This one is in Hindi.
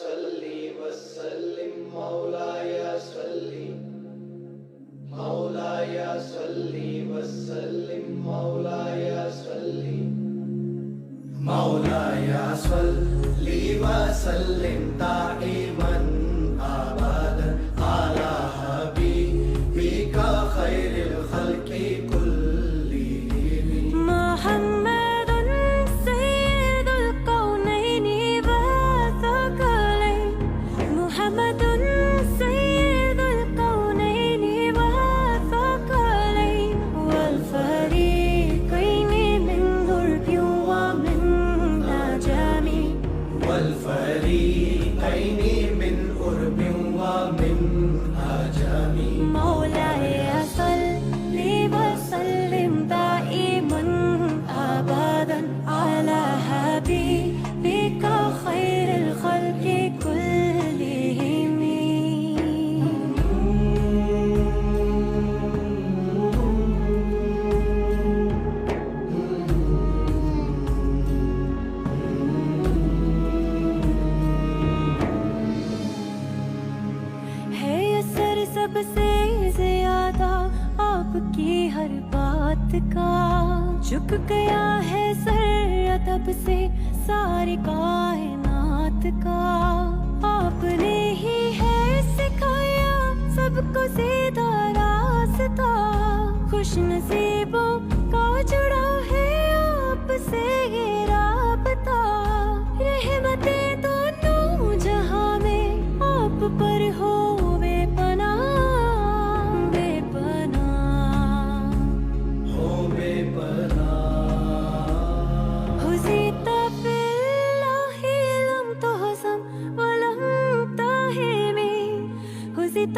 सल्ली वसल्लिम मौलाया सल्ली मौलाया सल्ली वसल्लिम मौलाया सल्ली मौलाया सल्ली वसल्लिम दाइमन अबदन अला हबीबिका खैरिल खल्क़ि कुल्लिहिम मुहम्मदुन सय्यिदुल कौनैनि व सकलैन मुहम्मदुन सय्यिदुल कौनैनि व सकलैन वल फरीक़ैनि मिन उर्बि व मिन अजमी वल फरीक़ैनि मिन उर्बि व मिन अजमी मौलाया सल्लि व सल्लिम दाइमन अबदन अला हबीबिका खैरिल खल्क़ि कुल्लिहिम। है असर सबसे ज्यादा आपकी हर बात का, झुक गया है सर अदब से सारी कायनात का। आपने ही है सिखाया सबको सीधा रास्ता, खुश नसीबों का जुड़ा है आपसे ये राबता। रहमतें दोनों जहां में आप पर हो बेपनाह बेपनाह हो बेपनाह हुज़ीत फ़िल्लाहि लम तुहज़म व लम ताहिमी हुज़ीत